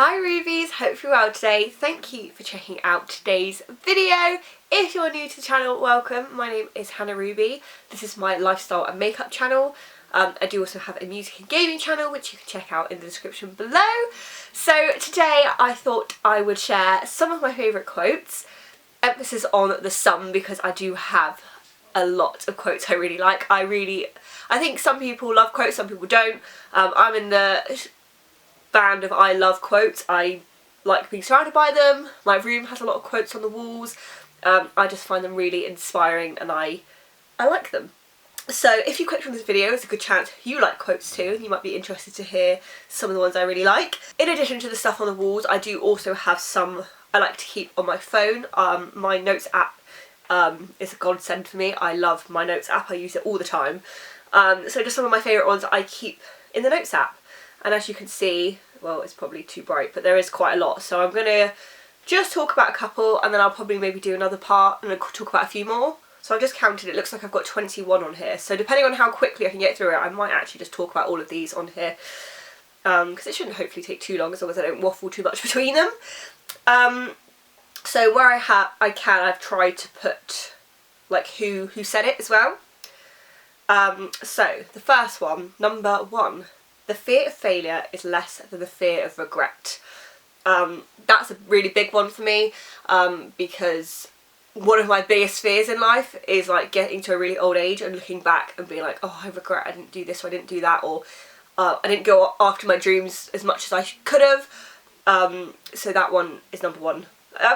Hi Rubies, hope you're well today. Thank you for checking out today's video. If you're new to the channel, welcome. My name is Hannah Ruby. This is my lifestyle and makeup channel. I do also have a music and gaming channel which you can check out in the description below. So today I thought I would share some of my favourite quotes. Emphasis on the some because I do have a lot of quotes I really like. I think some people love quotes, some people don't. I'm in the band of I love quotes. I like being surrounded by them. My room has a lot of quotes on the walls. I just find them really inspiring and I like them. So if you clicked on this video, it's a good chance you like quotes too and you might be interested to hear some of the ones I really like. In addition to the stuff on the walls, I do also have some I like to keep on my phone. My notes app is a godsend for me. I love my notes app, I use it all the time. So just some of my favourite ones I keep in the notes app. And as you can see, well, it's probably too bright, but there is quite a lot. So I'm going to just talk about a couple and then I'll probably maybe do another part and talk about a few more. So I've just counted, it looks like I've got 21 on here. So depending on how quickly I can get through it, I might actually just talk about all of these on here. Because it shouldn't hopefully take too long as I don't waffle too much between them. So where I've tried to put like who said it as well. So the first one, number 1. The fear of failure is less than the fear of regret. That's a really big one for me because one of my biggest fears in life is like getting to a really old age and looking back and being like, oh, I regret I didn't do this or I didn't do that, or I didn't go after my dreams as much as I could have. So that one is number 1.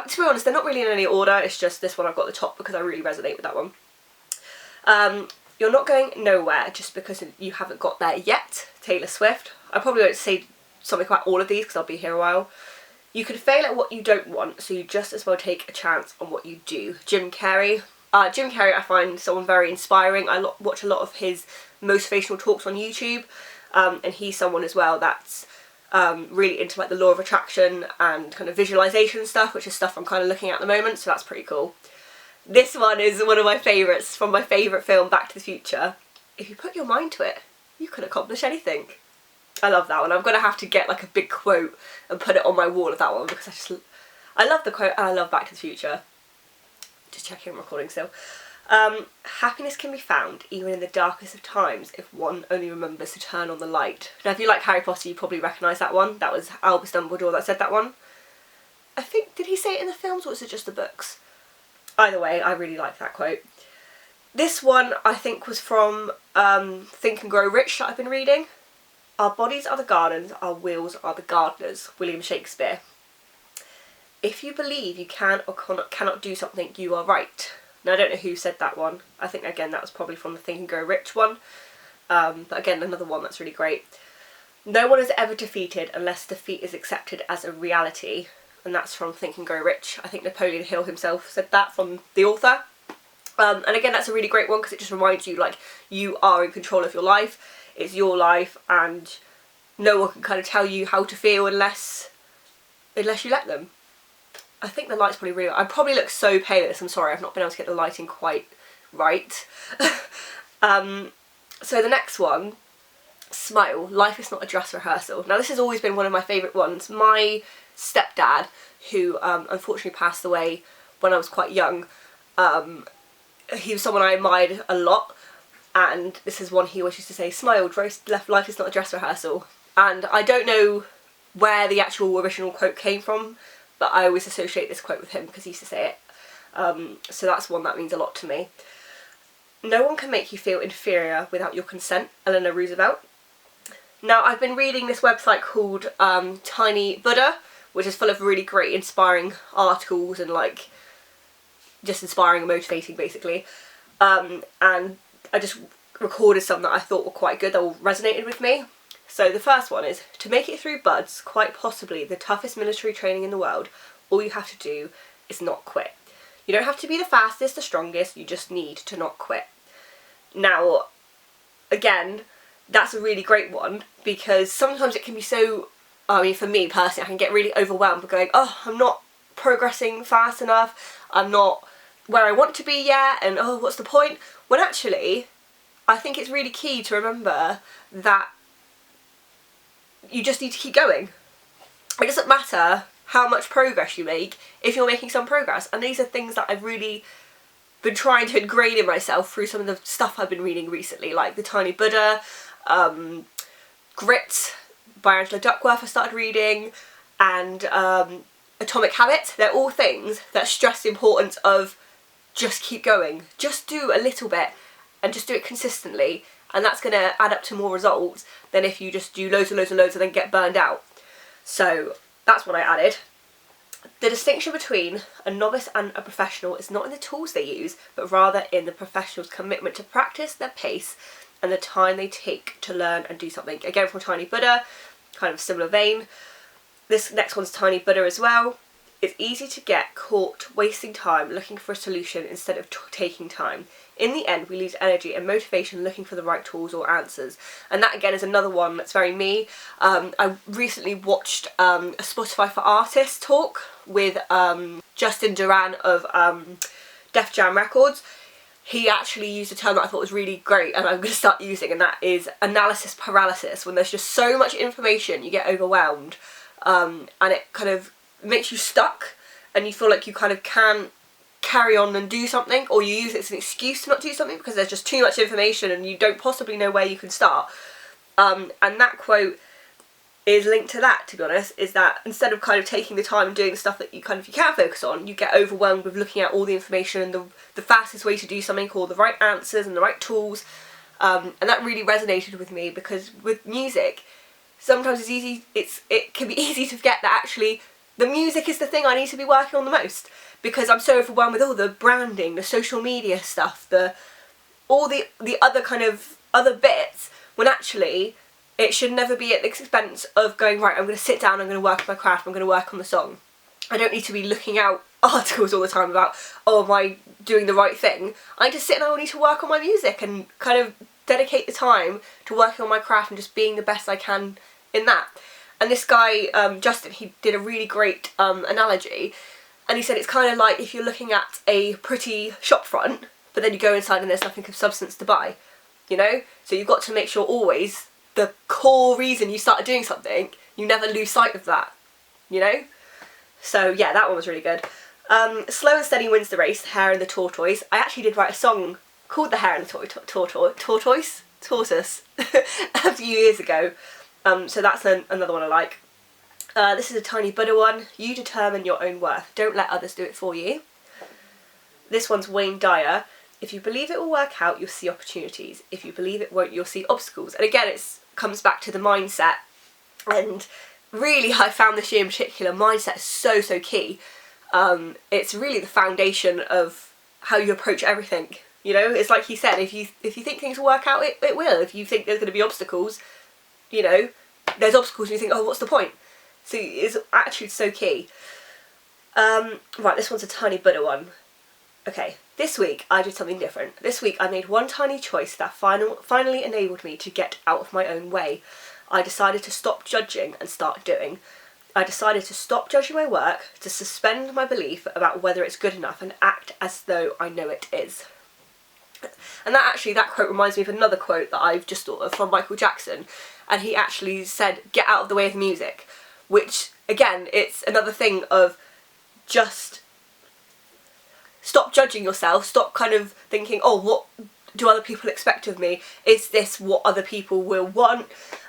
To be honest, they're not really in any order, it's just this one I've got at the top because I really resonate with that one. You're not going nowhere just because you haven't got there yet. Taylor Swift. I probably won't say something about all of these because I'll be here a while. You can fail at what you don't want, so you just as well take a chance on what you do. Jim Carrey. Jim Carrey I find someone very inspiring. I watch a lot of his motivational talks on YouTube, and he's someone as well that's really into like the law of attraction and kind of visualization stuff, which is stuff I'm kind of looking at the moment, so that's pretty cool. This one is one of my favourites from my favourite film, Back to the Future. If you put your mind to it, you can accomplish anything. I love that one. I'm going to have to get like a big quote and put it on my wall of that one because I love the quote and I love Back to the Future. Just checking I'm recording still. Happiness can be found even in the darkest of times if one only remembers to turn on the light. Now if you like Harry Potter you probably recognise that one. That was Albus Dumbledore that said that one. I think, did he say it in the films or was it just the books? Either way, I really like that quote. This one I think was from Think and Grow Rich that I've been reading. Our bodies are the gardens, our wills are the gardeners. William Shakespeare. If you believe you can or cannot do something, you are right. Now I don't know who said that one. I think again that was probably from the Think and Grow Rich one. But again another one that's really great. No one is ever defeated unless defeat is accepted as a reality. And that's from Think and Grow Rich. I think Napoleon Hill himself said that from the author. And again that's a really great one because it just reminds you like you are in control of your life. It's your life and no one can kind of tell you how to feel unless you let them. I think the light's probably real. I probably look so pale at this, I'm sorry, I've not been able to get the lighting quite right. So the next one, smile, life is not a dress rehearsal. Now this has always been one of my favourite ones. My stepdad, who unfortunately passed away when I was quite young, he was someone I admired a lot. And this is one he always used to say, smile, life is not a dress rehearsal. And I don't know where the actual original quote came from, but I always associate this quote with him because he used to say it. So that's one that means a lot to me. No one can make you feel inferior without your consent, Eleanor Roosevelt. Now I've been reading this website called Tiny Buddha, which is full of really great inspiring articles and like just inspiring and motivating basically. And I just recorded some that I thought were quite good, that all resonated with me. So the first one is, to make it through BUD/S, quite possibly the toughest military training in the world, all you have to do is not quit. You don't have to be the fastest, the strongest, you just need to not quit. Now, again, that's a really great one because sometimes it can be so, I mean for me personally, I can get really overwhelmed with going, oh, I'm not progressing fast enough, I'm not where I want to be yet, and oh, what's the point? When actually, I think it's really key to remember that you just need to keep going. it doesn't matter how much progress you make if you're making some progress. And these are things that I've really been trying to ingrain in myself through some of the stuff I've been reading recently, like The Tiny Buddha, Grit by Angela Duckworth I started reading, and Atomic Habits. They're all things that stress the importance of just keep going. Just do a little bit and just do it consistently, and that's going to add up to more results than if you just do loads and loads and loads and then get burned out. So that's what I added. The distinction between a novice and a professional is not in the tools they use, but rather in the professional's commitment to practice, their pace, and the time they take to learn and do something. Again, from Tiny Buddha, kind of similar vein. This next one's Tiny Buddha as well. It's easy to get caught wasting time looking for a solution instead of taking time. In the end, we lose energy and motivation looking for the right tools or answers. And that again is another one that's very me. I recently watched a Spotify for Artists talk with Justin Duran of Def Jam Records. He actually used a term that I thought was really great and I'm going to start using, and that is analysis paralysis. When there's just so much information, you get overwhelmed, and it kind of makes you stuck and you feel like you kind of can't carry on and do something, or you use it as an excuse to not do something because there's just too much information and you don't possibly know where you can start. And that quote is linked to that, to be honest, is that instead of kind of taking the time and doing the stuff that you can focus on, you get overwhelmed with looking at all the information and the fastest way to do something, or the right answers and the right tools. And that really resonated with me, because with music, sometimes it can be easy to forget that actually the music is the thing I need to be working on the most, because I'm so overwhelmed with all the branding, the social media stuff, all the other kind of other bits, when actually it should never be at the expense of going, right, I'm going to sit down, I'm going to work on my craft, I'm going to work on the song. I don't need to be looking out articles all the time about, oh, am I doing the right thing? I just sit and I need to work on my music and kind of dedicate the time to working on my craft and just being the best I can in that. And this guy, Justin, he did a really great analogy, and he said it's kind of like if you're looking at a pretty shop front, but then you go inside and there's nothing of substance to buy, you know? So you've got to make sure always the core reason you started doing something, you never lose sight of that, you know? So yeah, that one was really good. Slow and Steady Wins the Race, The Hare and the Tortoise. I actually did write a song called The Hare and the Tortoise a few years ago. So that's another one I like. This is a Tiny Buddha one. You determine your own worth. Don't let others do it for you. This one's Wayne Dyer. If you believe it will work out, you'll see opportunities. If you believe it won't, you'll see obstacles. And again, it comes back to the mindset. And really, I found this year in particular, mindset is so key. It's really the foundation of how you approach everything. You know, it's like he said, if you think things will work out, it will. If you think there's going to be obstacles, you know, there's obstacles and you think, oh, what's the point? So it's actually so key. Right, this one's a Tiny Buddha one. Okay, this week I did something different. This week I made one tiny choice that finally enabled me to get out of my own way. I decided to stop judging and start doing. I decided to stop judging my work, to suspend my belief about whether it's good enough and act as though I know it is. And that quote reminds me of another quote that I've just thought of from Michael Jackson. And he actually said, get out of the way of the music. Which, again, it's another thing of just stop judging yourself, stop kind of thinking, oh, what do other people expect of me? Is this what other people will want?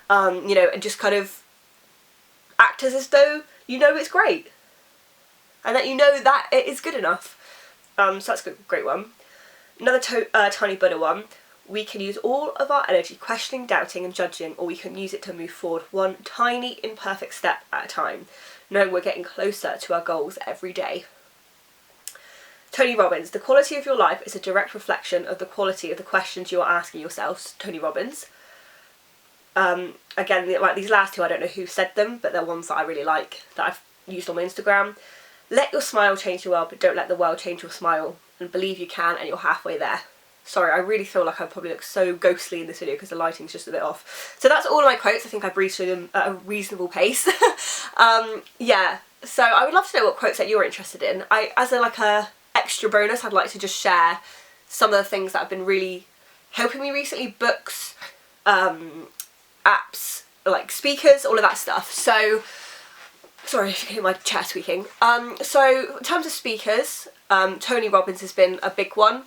You know, and just kind of act as though you know it's great. And that you know that it is good enough. So that's a great one. Another Tiny Buddha one. We can use all of our energy questioning, doubting and judging, or we can use it to move forward one tiny imperfect step at a time, knowing we're getting closer to our goals every day. Tony Robbins. The quality of your life is a direct reflection of the quality of the questions you are asking yourselves. Tony Robbins. Again, like these last two, I don't know who said them, but they're ones that I really like, that I've used on my Instagram. Let your smile change the world, but don't let the world change your smile. And believe you can, and you're halfway there. Sorry, I really feel like I probably look so ghostly in this video because the lighting's just a bit off. So that's all of my quotes. I think I've breezed through them at a reasonable pace. Yeah, so I would love to know what quotes that you're interested in. As a extra bonus, I'd like to just share some of the things that have been really helping me recently. Books, apps, like speakers, all of that stuff. So Sorry if you can hear my chair squeaking. So in terms of speakers, Tony Robbins has been a big one.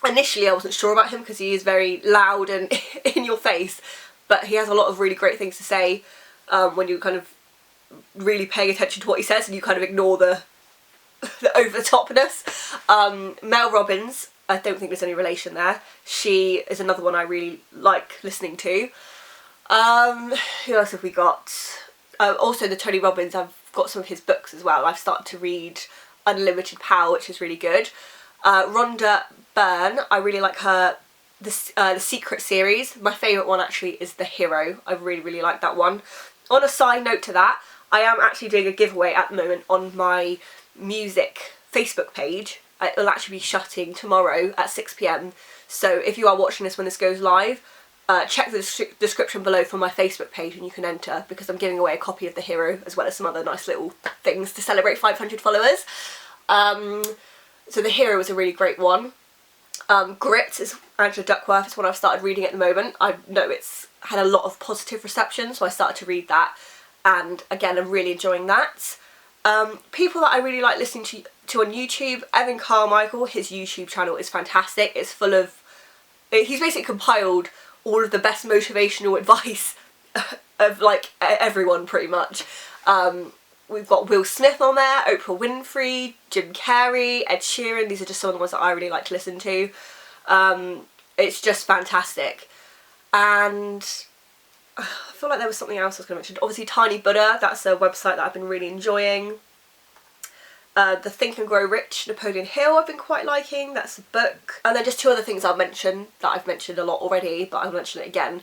Initially I wasn't sure about him because he is very loud and in your face, but he has a lot of really great things to say when you kind of really paying attention to what he says and you kind of ignore the over-the-topness. Mel Robbins, I don't think there's any relation there. She is another one I really like listening to. Who else have we got? Also the Tony Robbins, I've got some of his books as well. I've started to read Unlimited Power, which is really good. Rhonda Byrne, I really like her, the Secret series. My favourite one actually is The Hero. I really like that one. On a side note to that, I am actually doing a giveaway at the moment on my music Facebook page. It'll actually be shutting tomorrow at 6 PM. So if you are watching this when this goes live, check the description below for my Facebook page and you can enter, because I'm giving away a copy of The Hero as well as some other nice little things to celebrate 500 followers. So The Hero was a really great one. Grit is Angela Duckworth, is one I've started reading at the moment. I know it's had a lot of positive reception, so I started to read that, and again I'm really enjoying that. People that I really like listening to on YouTube, Evan Carmichael, his YouTube channel is fantastic. It's full of, he's basically compiled all of the best motivational advice of like everyone pretty much. We've got Will Smith on there, Oprah Winfrey, Jim Carrey, Ed Sheeran. These are just some of the ones that I really like to listen to. It's just fantastic. And I feel like there was something else I was going to mention. Obviously Tiny Buddha, that's a website that I've been really enjoying. The Think and Grow Rich, Napoleon Hill, I've been quite liking. That's a book. And then just two other things I'll mention that I've mentioned a lot already, but I'll mention it again,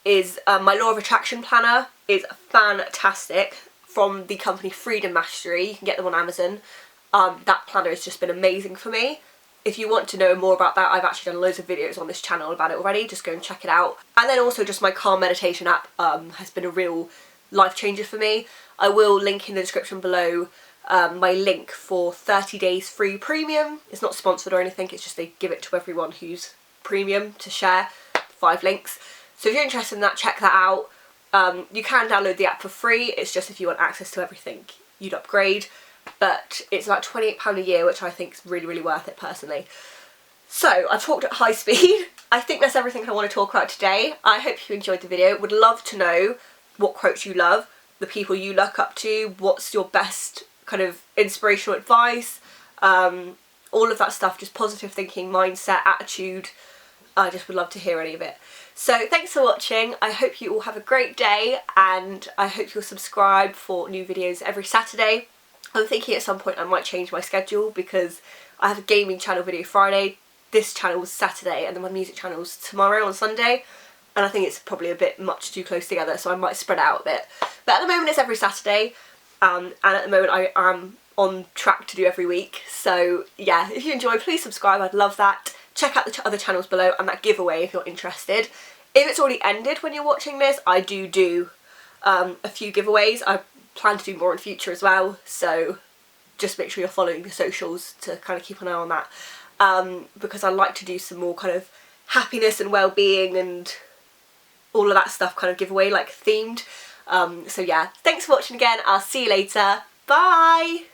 is my Law of Attraction planner is fantastic, from the company Freedom Mastery. You can get them on Amazon. That planner has just been amazing for me. If you want to know more about that, I've actually done loads of videos on this channel about it already. Just go and check it out. And then also just my Calm Meditation app has been a real life changer for me. I will link in the description below my link for 30 days free premium. It's not sponsored or anything, it's just they give it to everyone who's premium to share. 5 links. So if you're interested in that, check that out. You can download the app for free. It's just if you want access to everything, you'd upgrade. But it's about £28 a year, which I think is really worth it personally. So I've talked at high speed. I think that's everything I want to talk about today. I hope you enjoyed the video. Would love to know what quotes you love, the people you look up to, what's your best kind of inspirational advice, all of that stuff, just positive thinking, mindset, attitude. I just would love to hear any of it. So thanks for watching. I hope you all have a great day, and I hope you'll subscribe for new videos every Saturday. I'm thinking at some point I might change my schedule, because I have a gaming channel video Friday, this channel's Saturday, and then my music channel's tomorrow on Sunday, and I think it's probably a bit much too close together, so I might spread it out a bit. But at the moment it's every Saturday, and at the moment I am on track to do every week. So yeah, if you enjoy, please subscribe, I'd love that. Check out the other channels below and that giveaway if you're interested. If it's already ended when you're watching this, I do a few giveaways. I plan to do more in future as well, so just make sure you're following the socials to kind of keep an eye on that, because I like to do some more kind of happiness and well-being and all of that stuff kind of giveaway, like themed. So yeah, thanks for watching again. I'll see you later. Bye!